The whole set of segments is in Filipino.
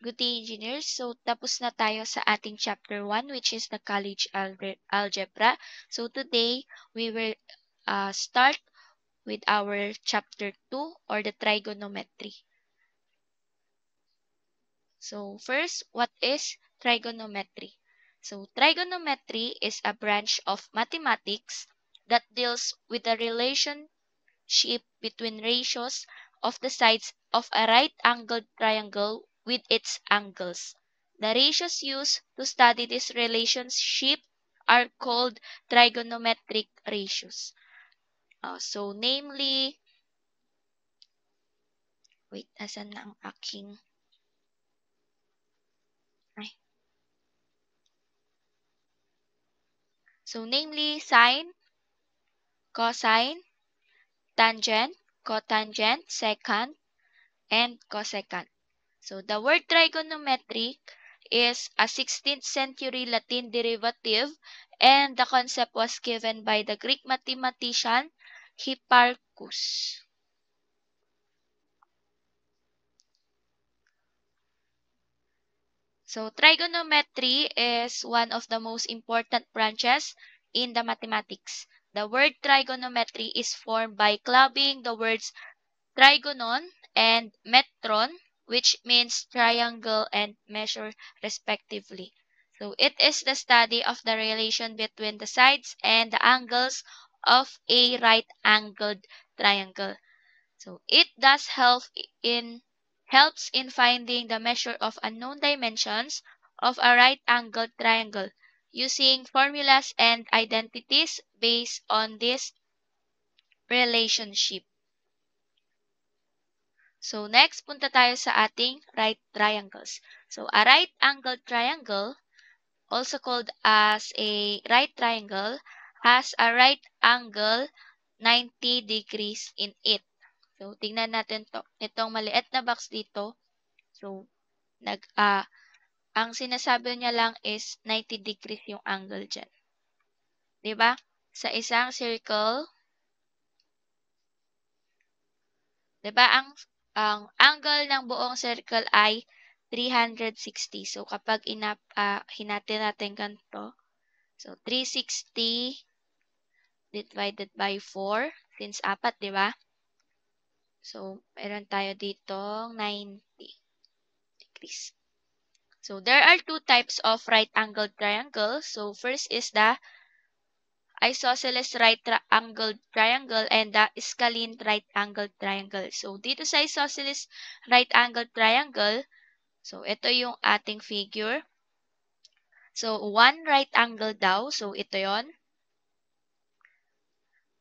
Good day, engineers. So, tapos na tayo sa ating chapter 1, which is the college algebra. So, today, we will start with our chapter 2, or the trigonometry. So, first, what is trigonometry? So, trigonometry is a branch of mathematics that deals with the relationship between ratios of the sides of a right-angled triangle with its angles. The ratios used to study this relationship are called trigonometric ratios. So, namely, wait, asan na ang aking, So, namely, sine, cosine, tangent, cotangent, secant, and cosecant. So, the word trigonometric is a 16th century Latin derivative, and the concept was given by the Greek mathematician Hipparchus. So, trigonometry is one of the most important branches in the mathematics. The word trigonometry is formed by clubbing the words trigonon and metron, which means triangle and measure respectively. So it is the study of the relation between the sides and the angles of a right-angled triangle. So it does helps in finding the measure of unknown dimensions of a right-angled triangle using formulas and identities based on this relationship. So, next, punta tayo sa ating right triangles. So, a right-angled triangle, also called as a right triangle, has a right angle 90 degrees in it. So, tingnan natin to. Itong maliit na box dito. So, ang sinasabi niya lang is 90 degrees yung angle dyan. Diba? Sa isang circle, diba ang angle ng buong circle ay 360. So, kapag hinati natin ganito, so 360 divided by 4, since 4, di ba? So, meron tayo dito 90 degrees. So, there are two types of right-angled triangle. So, first is the isosceles right-angled triangle and the scalene right-angled triangle. So, dito sa isosceles right-angled triangle, so ito yung ating figure. So, one right angle daw. So, ito yon.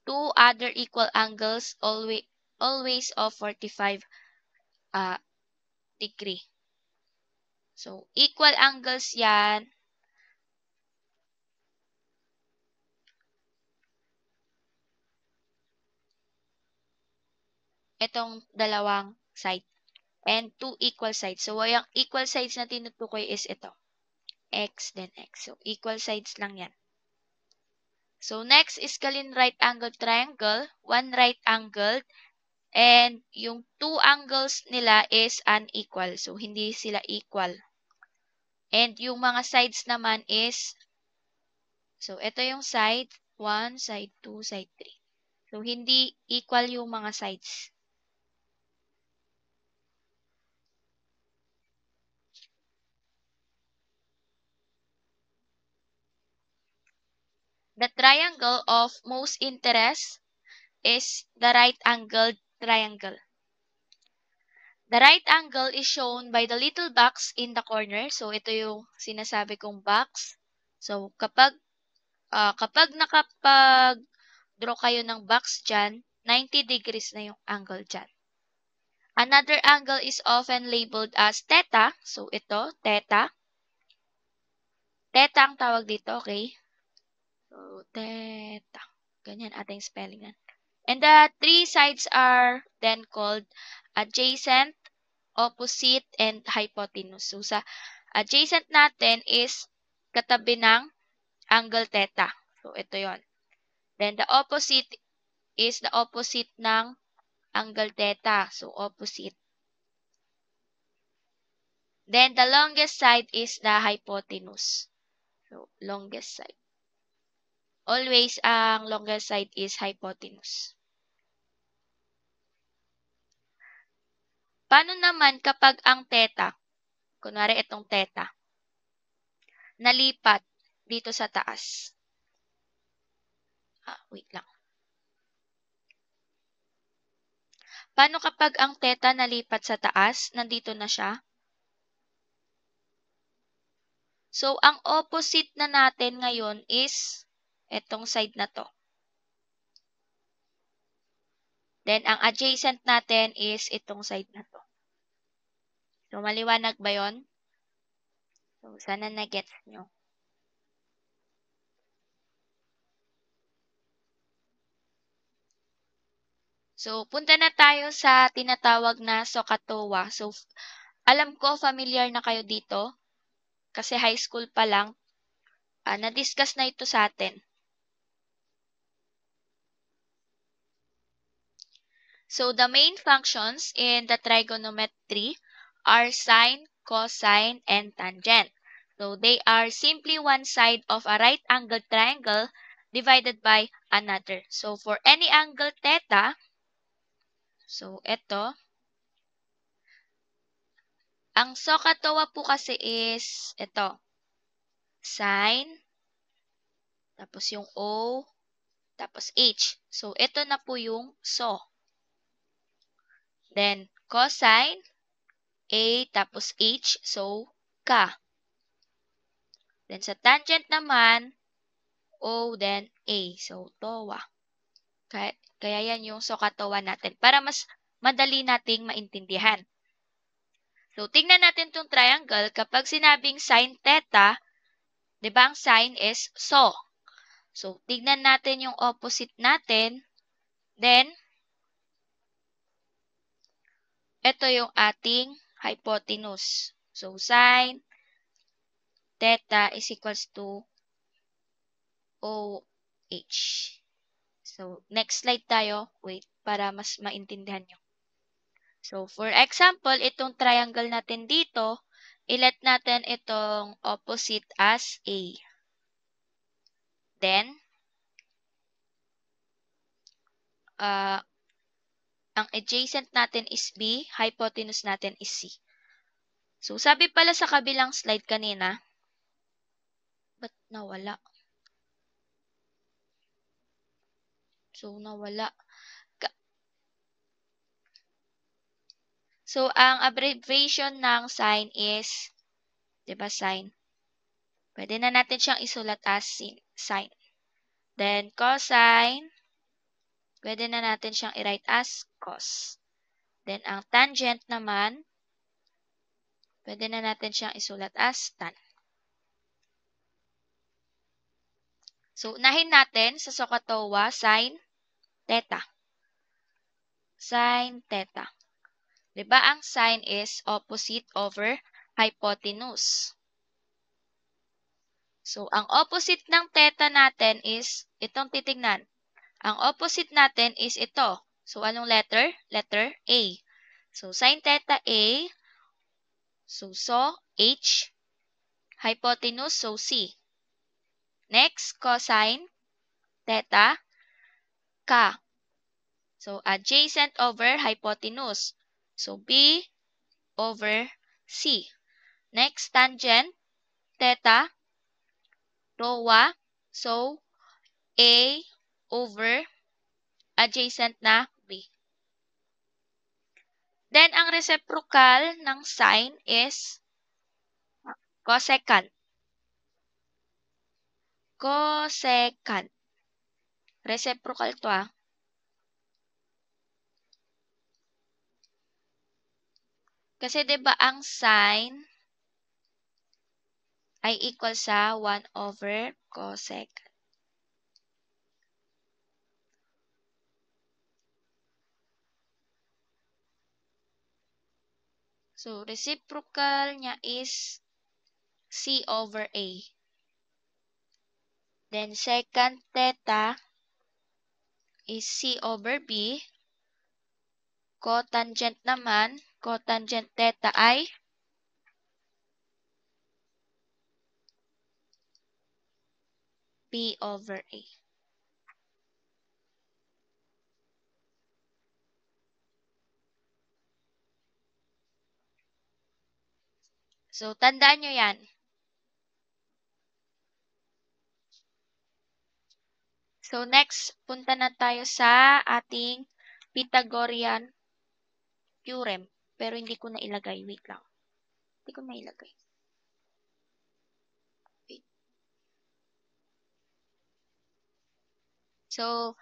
Two other equal angles always of 45 degree. So, equal angles yan. Itong dalawang side. And two equal sides. So, yung equal sides na tinutukoy is ito. X, then X. So, equal sides lang yan. So, next is scalene right angled triangle. One right angled. And yung two angles nila is unequal. So, hindi sila equal. And yung mga sides naman is, so, ito yung side 1, side 2, side 3. So, hindi equal yung mga sides. The triangle of most interest is the right-angled triangle. The right angle is shown by the little box in the corner. So, ito yung sinasabi kong box. So, kapag nakapag-draw kayo ng box dyan, 90 degrees na yung angle dyan. Another angle is often labeled as theta. So, ito, theta. Theta ang tawag dito, okay? So, theta. Ganyan ating spelling. And the three sides are then called adjacent, opposite, and hypotenuse. So, sa adjacent natin is katabi ng angle theta. So, ito yon. Then, the opposite is the opposite ng angle theta. So, opposite. Then, the longest side is the hypotenuse. So, longest side. Always, ang longest side is hypotenuse. Paano naman kapag ang theta, kunwari itong theta, nalipat dito sa taas? Wait lang. Paano kapag ang theta nalipat sa taas? Nandito na siya. So, ang opposite na natin ngayon is itong side na to. Then, ang adjacent natin is itong side na to. So, maliwanag ba yon? So, sana na-gets nyo. So, punta na tayo sa tinatawag na SOHCAHTOA. So, alam ko, familiar na kayo dito. Kasi high school pa lang, na-discuss na ito sa atin. So, the main functions in the trigonometry are sine, cosine, and tangent. So, they are simply one side of a right-angled triangle divided by another. So, for any angle theta, so ito, ang SOHCAHTOA po kasi is ito, sine, tapos yung O, tapos H. So, ito na po yung SO. Then, cosine, A, tapos H, so, K. Then, sa tangent naman, O, then A. So, TOA. Kaya yan yung SOHCAHTOA natin para mas madali nating maintindihan. So, tingnan natin itong triangle. Kapag sinabing sine theta, di ba ang sine is SO. So, tignan natin yung opposite natin. Then, ito yung ating hypotenuse. So, sine theta is equals to OH. So, next slide tayo. Wait, para mas maintindihan nyo. So, for example, itong triangle natin dito, ilet natin itong opposite as A. Then, ang adjacent natin is B, hypotenuse natin is C. So, sabi pala sa kabilang slide kanina, ba't nawala? So, nawala. So, ang abbreviation ng sine is, di ba sine? Pwede na natin siyang isulat as sine. Then, cosine, pwede na natin siyang i-write as cos. Then, ang tangent naman, pwede na natin siyang isulat as tan. So, unahin natin sa SOHCAHTOA, sine theta. Sine theta. Diba ang sine is opposite over hypotenuse. So, ang opposite ng theta natin is, itong titignan. Ang opposite natin is ito. So, anong letter? Letter A. So, sine theta A. So, H. Hypotenuse, so C. Next, cosine theta K. So, adjacent over hypotenuse. So, B over C. Next, tangent theta TOA. So, A over adjacent na B. Then, ang reciprocal ng sine is cosecant. Cosecant. Reciprocal to . Kasi 'di ba ang sine ay equal sa 1 over cosecant. So, reciprocal niya is C over A. Then, secant theta is C over B. Cotangent naman, cotangent theta ay B over A. So, tandaan nyo yan. So, next, punta na tayo sa ating Pythagorean theorem. Pero hindi ko na ilagay. Wait lang. Hindi ko na ilagay. Wait. So,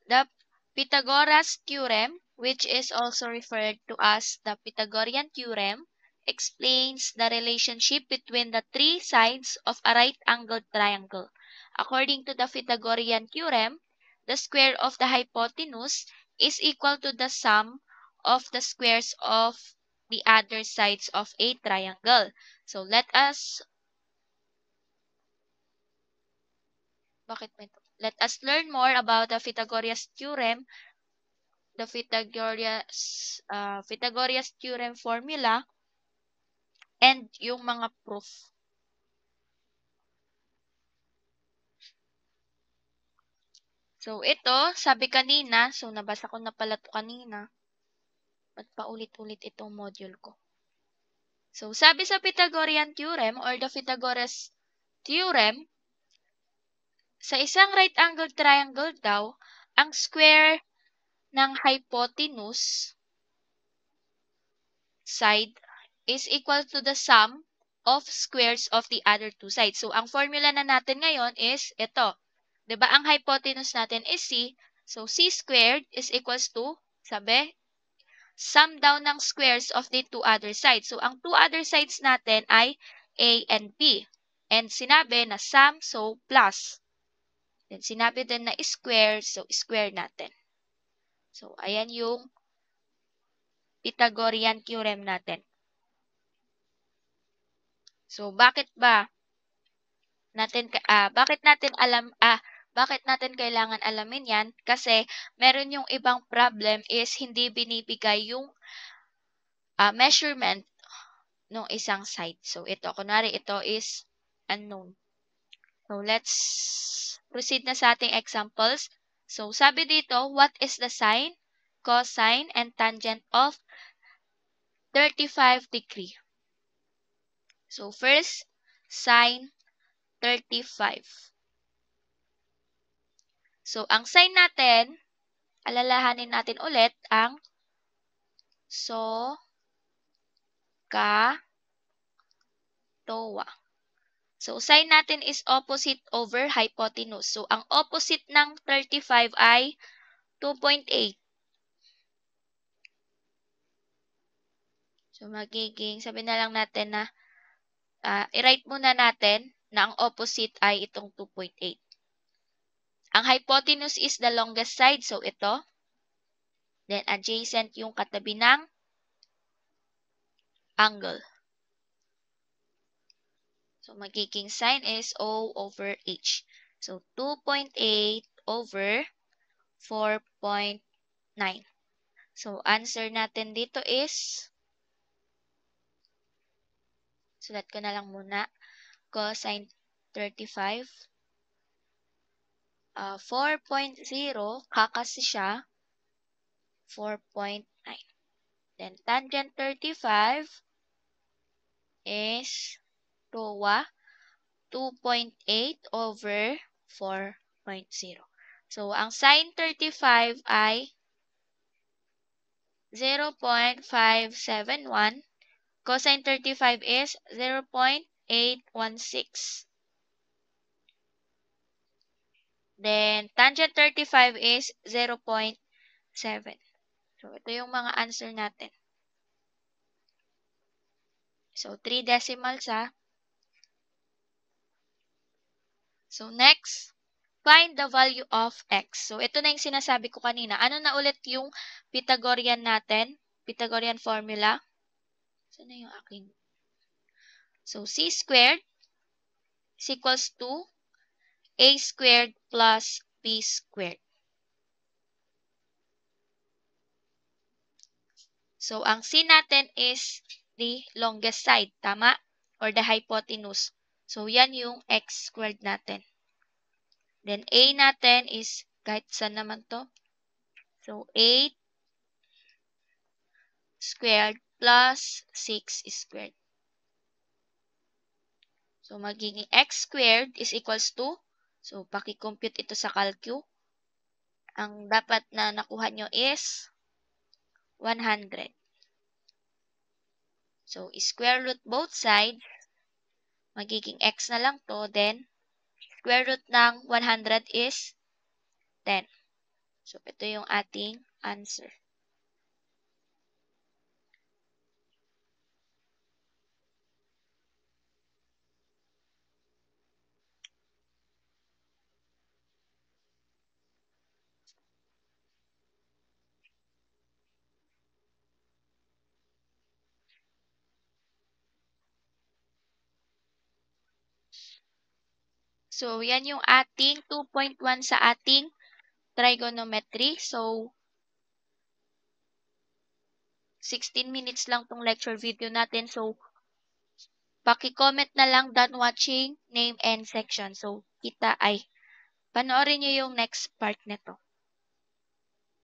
the Pythagoras theorem, which is also referred to as the Pythagorean theorem, explains the relationship between the three sides of a right-angled triangle. According to the Pythagorean theorem, the square of the hypotenuse is equal to the sum of the squares of the other sides of a triangle. So let us learn more about the Pythagoras theorem, the Pythagoras theorem formula, and yung mga proof. So, ito, sabi kanina, so nabasa ko na pala ito kanina. Ba't paulit-ulit itong module ko? So, sabi sa Pythagorean theorem or the Pythagoras theorem, sa isang right-angled triangle daw, ang square ng hypotenuse side is equal to the sum of squares of the other two sides. So, ang formula na natin ngayon is ito. 'Di ba ang hypotenuse natin is C, so C squared is equals to, sabi, sum daw ng squares of the two other sides. So, ang two other sides natin ay A and B. And sinabi na sum, so plus. Then, sinabi din na square, so square natin. So, ayan yung Pythagorean theorem natin. So, bakit natin kailangan alamin yan? Kasi meron yung ibang problem is hindi binibigay yung measurement ng isang side. So, ito. Kunwari, ito is unknown. So, let's proceed na sa ating examples. So, sabi dito, what is the sine, cosine, and tangent of 35 degree? So, first, sine 35. So, ang sine natin, alalahanin natin ulit ang SOHCAHTOA. So, sine natin is opposite over hypotenuse. So, ang opposite ng 35 ay 2.8. So, magiging, sabi na lang natin na, i-write muna natin na ang opposite ay itong 2.8. Ang hypotenuse is the longest side. So, ito. Then, adjacent yung katabi ng angle. So, magiging sine is O over H. So, 2.8 over 4.9. So, answer natin dito is, sulat ko na lang muna, cosine 35. 4.0, kakasi siya, 4.9. Then, tangent 35 is TOA, 2.8 over 4.0. So, ang sine 35 ay 0.571. Cosine 35 is 0.816. Then, tangent 35 is 0.7. So, ito yung mga answer natin. So, 3 decimals ha. So, next, find the value of x. So, ito na yung sinasabi ko kanina. Ano na ulit yung Pythagorean natin? Pythagorean formula. Saan na yung akin? So, c squared is equals to a squared plus b squared. So, ang c natin is the longest side, tama? Or the hypotenuse. So, yan yung x squared natin. Then, A natin is, kahit saan naman to. So, 8 squared plus 6 squared. So, magiging x squared is equals to, so, paki-compute ito sa calcu. Ang dapat na nakuha nyo is 100. So, square root both sides. Magiging x na lang to. Then, square root ng 100 is 10. So, ito yung ating answer. So, yan yung ating 2.1 sa ating trigonometry. So, 16 minutes lang tong lecture video natin. So, paki-comment na lang done watching, name, and section. So, panoorin nyo yung next part nito.